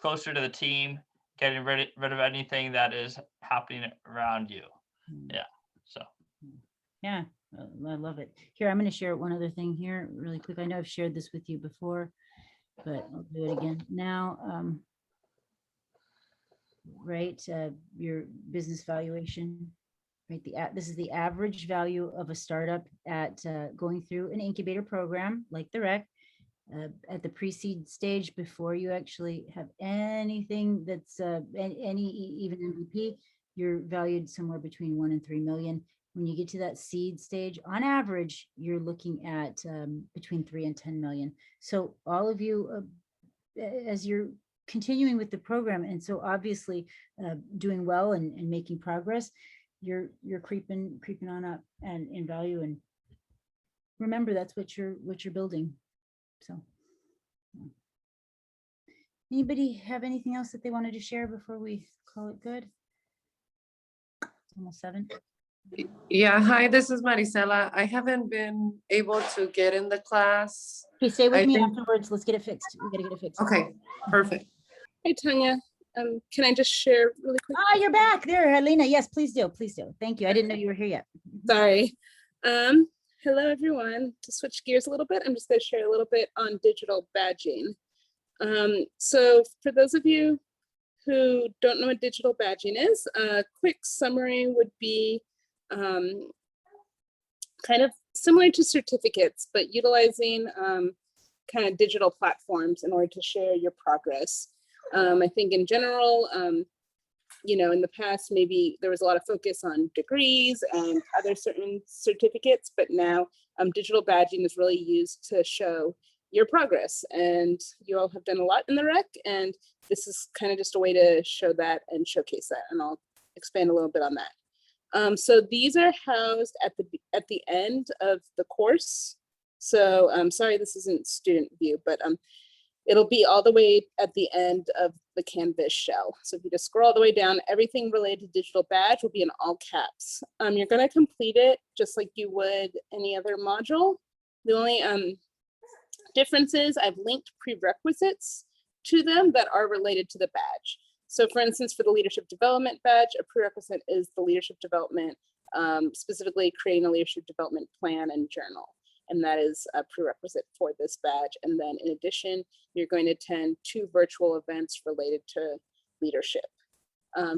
closer to the team, getting rid of anything that is happening around you. Yeah. So. Yeah, I love it. Here, I'm going to share one other thing here really quick. I know I've shared this with you before, but I'll do it again now. Right, your business valuation, right? This is the average value of a startup at going through an incubator program like the REC. At the pre-seed stage, before you actually have anything that's even MVP, you're valued somewhere between 1 and 3 million. When you get to that seed stage, on average, you're looking at between 3 and 10 million. So all of you, as you're continuing with the program, and so obviously doing well and making progress, you're creeping on up and in value. And remember, that's what you're building. So anybody have anything else that they wanted to share before we call it good? It's almost 7. Yeah, hi, this is Marisela. I haven't been able to get in the class. Okay, stay with I me think- afterwards. Let's get it fixed. We gotta get it fixed. Okay, perfect. Hey, Tanya. Can I just share really quick? Ah, you're back there, Helena. Yes, please do. Please do. Thank you. I didn't know you were here yet. Sorry. Hello, everyone. To switch gears a little bit, I'm just going to share a little bit on digital badging. So for those of you who don't know what digital badging is, a quick summary would be kind of similar to certificates, but utilizing kind of digital platforms in order to share your progress. I think in general, in the past, maybe there was a lot of focus on degrees and other certain certificates, but now digital badging is really used to show your progress. And you all have done a lot in the REC, and this is kind of just a way to show that and showcase that. And I'll expand a little bit on that. So these are housed at the end of the course. So I'm sorry, this isn't student view, but it'll be all the way at the end of the Canvas shell. So if you just scroll all the way down, everything related to digital badge will be in all caps. You're gonna complete it just like you would any other module. The only difference is I've linked prerequisites to them that are related to the badge. So for instance, for the leadership development badge, a prerequisite is the leadership development, specifically creating a leadership development plan and journal. And that is a prerequisite for this badge. And then in addition, you're going to attend 2 virtual events related to leadership.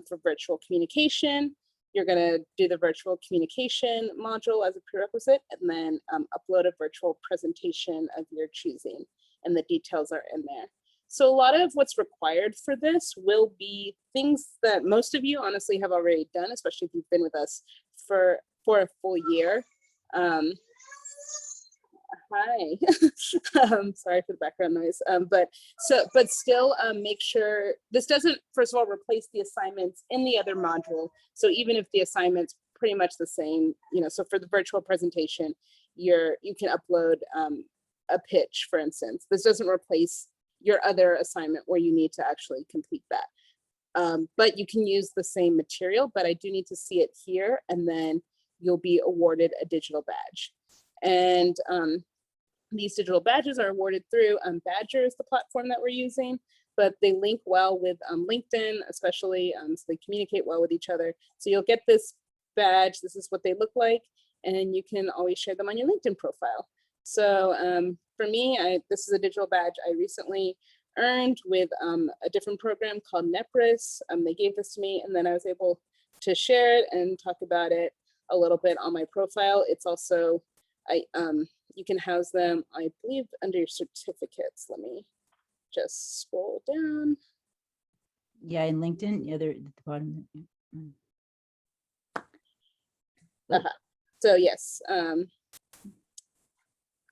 For virtual communication, you're going to do the virtual communication module as a prerequisite, and then upload a virtual presentation of your choosing, and the details are in there. So a lot of what's required for this will be things that most of you honestly have already done, especially if you've been with us for a full year. Hi, sorry for the background noise, but still make sure this doesn't, first of all, replace the assignments in the other module. So even if the assignment's pretty much the same, so for the virtual presentation, you can upload a pitch, for instance. This doesn't replace your other assignment where you need to actually complete that. But you can use the same material, but I do need to see it here, and then you'll be awarded a digital badge. And these digital badges are awarded through Badger is the platform that we're using. but they link well with LinkedIn, especially, so they communicate well with each other. So you'll get this badge. This is what they look like, and you can always share them on your LinkedIn profile. So for me, this is a digital badge I recently earned with a different program called NEPRIS. They gave this to me, and then I was able to share it and talk about it a little bit on my profile. It's also, you can house them, I believe, under your certificates. Let me just scroll down. Yeah, in LinkedIn, yeah, they're at the bottom. So yes,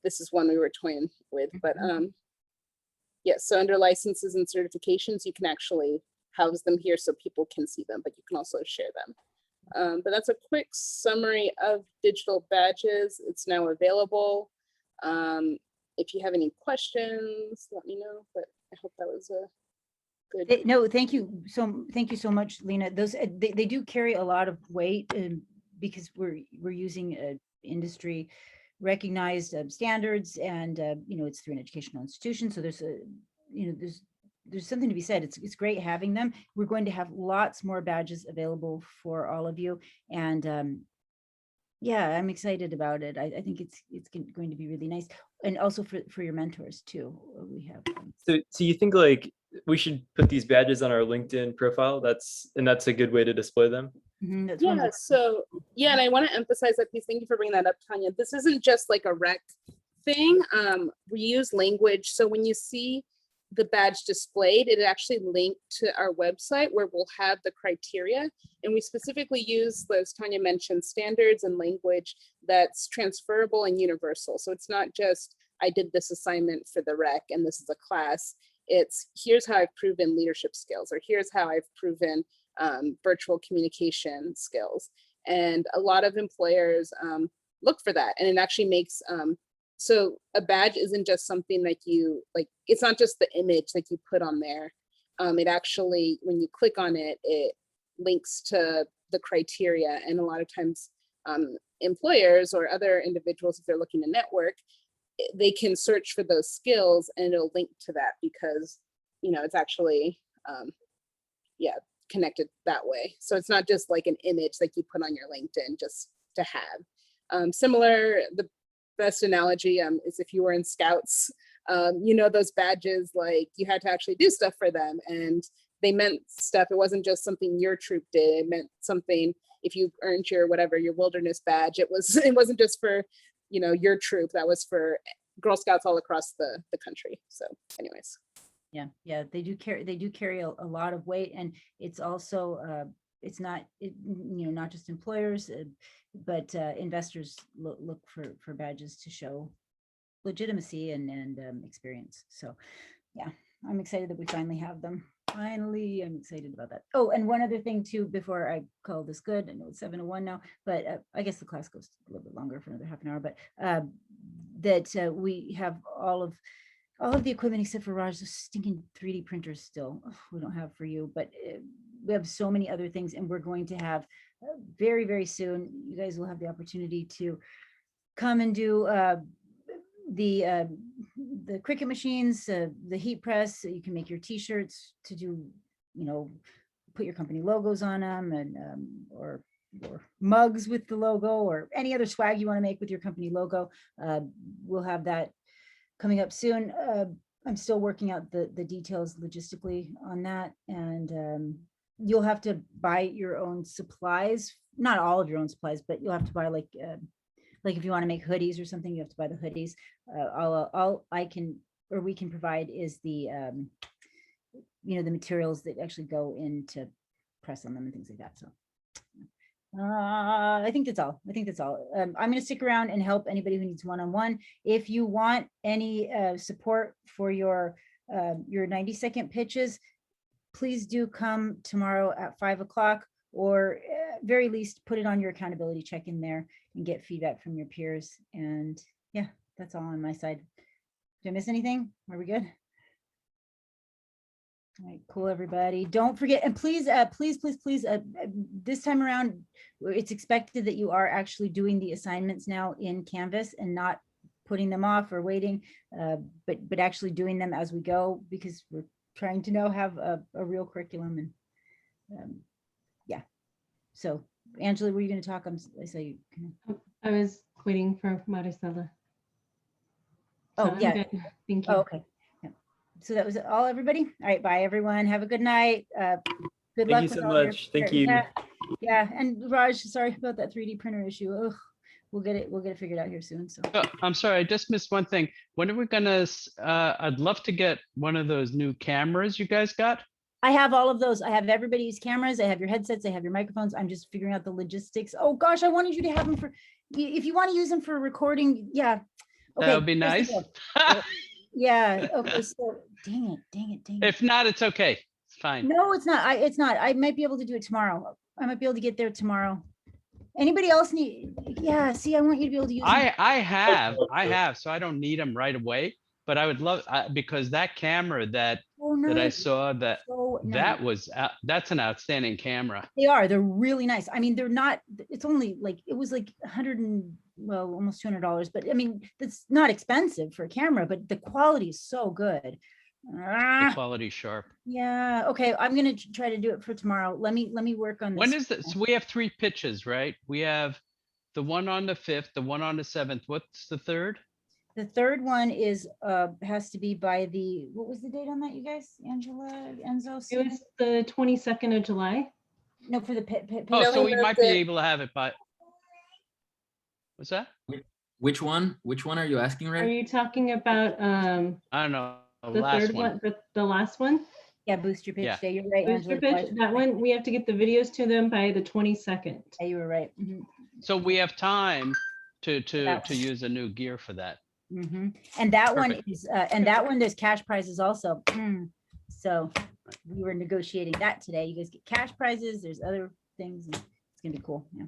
this is one we were toying with, but yes, so under licenses and certifications, you can actually house them here so people can see them, but you can also share them. But that's a quick summary of digital badges. It's now available. If you have any questions, let me know, but I hope that was a good. No, thank you so much, Lena. Those they do carry a lot of weight, because we're using industry recognized standards, and it's through an educational institution. So there's there's something to be said. It's great having them. We're going to have lots more badges available for all of you, and yeah, I'm excited about it. I think it's going to be really nice, and also for your mentors too. We have. So you think like we should put these badges on our LinkedIn profile? That's a good way to display them. That's one Yeah, of so yeah, and I want to emphasize that piece. Thank you for bringing that up, Tanya. This isn't just like a rec thing. We use language. So when you see the badge displayed, it actually linked to our website where we'll have the criteria. And we specifically use, as Tanya mentioned, standards and language that's transferable and universal. So it's not just, I did this assignment for the rec and this is a class. It's here's how I've proven leadership skills, or here's how I've proven virtual communication skills. And a lot of employers look for that. And it actually makes, so a badge isn't just something that you, like, it's not just the image that you put on there. It actually, when you click on it, it links to the criteria. And a lot of times employers or other individuals, if they're looking to network, they can search for those skills and it'll link to that because, it's actually, yeah, connected that way. So it's not just like an image like you put on your LinkedIn just to have. Similar, the best analogy is if you were in Scouts, those badges, like you had to actually do stuff for them and they meant stuff. It wasn't just something your troop did. It meant something. If you earned your wilderness badge, it wasn't just for, your troop. That was for Girl Scouts all across the country. So anyways. Yeah, they do carry a lot of weight, and it's also it's not not just employers, but investors look for badges to show legitimacy and experience. So yeah, I'm excited that we finally have them. Finally, I'm excited about that. Oh, and one other thing too, before I call this good, I know it's 7:01 now, but I guess the class goes a little bit longer for another half an hour, but that we have all of the equipment except for Raj, the stinking 3D printers still we don't have for you, but we have so many other things, and we're going to have very, very soon, you guys will have the opportunity to come and do the Cricut machines, the heat press, so you can make your t-shirts to do, put your company logos on them, and or mugs with the logo, or any other swag you want to make with your company logo. We'll have that coming up soon. I'm still working out the details logistically on that, and you'll have to buy your own supplies, not all of your own supplies, but you'll have to buy like if you want to make hoodies or something, you have to buy the hoodies. All I can, or we can provide is the the materials that actually go into press on them and things like that. So I think that's all. I'm going to stick around and help anybody who needs one-on-one. If you want any support for your 90-second pitches, please do come tomorrow at 5 o'clock, or very least put it on your accountability check in there and get feedback from your peers. And yeah, that's all on my side. Did I miss anything? Are we good? All right, cool, everybody. Don't forget, and please, please, this time around, it's expected that you are actually doing the assignments now in Canvas and not putting them off or waiting, but actually doing them as we go, because we're trying to now have a real curriculum and yeah. So Angela, were you going to talk? I saw you. I was waiting for Maricela. Oh, I'm yeah. good. Thank you. Oh, okay. Yeah. So that was all, everybody. All right. Bye, everyone. Have a good night. Good luck. Thank you with so all your- much. Thank you. Yeah. Yeah. And Raj, sorry about that 3D printer issue. Ugh. We'll get it figured out here soon. So I'm sorry, I just missed one thing. When are we gonna, I'd love to get one of those new cameras you guys got. I have all of those. I have everybody's cameras. I have your headsets. I have your microphones. I'm just figuring out the logistics. Oh gosh, I wanted you to have them for, if you want to use them for recording. Yeah. Okay. That would be here's the nice. deal. Yeah. Okay. So dang it. If not, it's okay. It's fine. No, it's not. It's not. I might be able to do it tomorrow. I might be able to get there tomorrow. Anybody else need? Yeah. See, I want you to be able to use them. I have, so I don't need them right away, but I would love, because that camera that Oh, I nice. saw that So that nice. was, that's an outstanding camera. They are. They're really nice. I mean, they're not. It's only like it was like almost $200. But I mean, that's not expensive for a camera. But the quality is so good. The quality sharp. Yeah. Okay. I'm gonna try to do it for tomorrow. Let me work on this. When is this? So we have 3 pitches, right? We have the one on the 5th, the one on the 7th. What's the third? The third one is has to be by the, what was the date on that, you guys? Angela, Enzo? It Stephen? was the 22nd of July. No, for the pit. Oh, No, so we we might moved be it. able to have it by. What's that? Which one are you asking, Are Ray? you talking about I don't know. The the last third one. one, the last one? Yeah, booster pitch Yeah. day. You're right, Booster Angela. pitch, that one, we have to get the videos to them by the 22nd. Yeah, you were right. So we have time to Yeah. use a new gear for that. And that one Perfect. is, and that one, there's cash prizes also. So we were negotiating that today. You guys get cash prizes. There's other things. And it's gonna be cool. Yeah.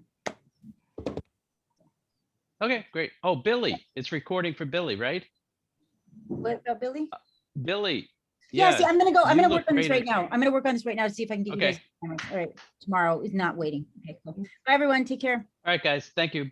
Okay, great. Oh, Billy, it's recording for Billy, right? What about Billy? Billy. Yeah, see, I'm gonna go. I'm you gonna look work on this great right at- now. I'm gonna work on this right now to see if I can get you guys. Okay. cameras. All right. Tomorrow is not waiting. Okay, cool. Bye, everyone. Take care. All right, guys. Thank you. Bye.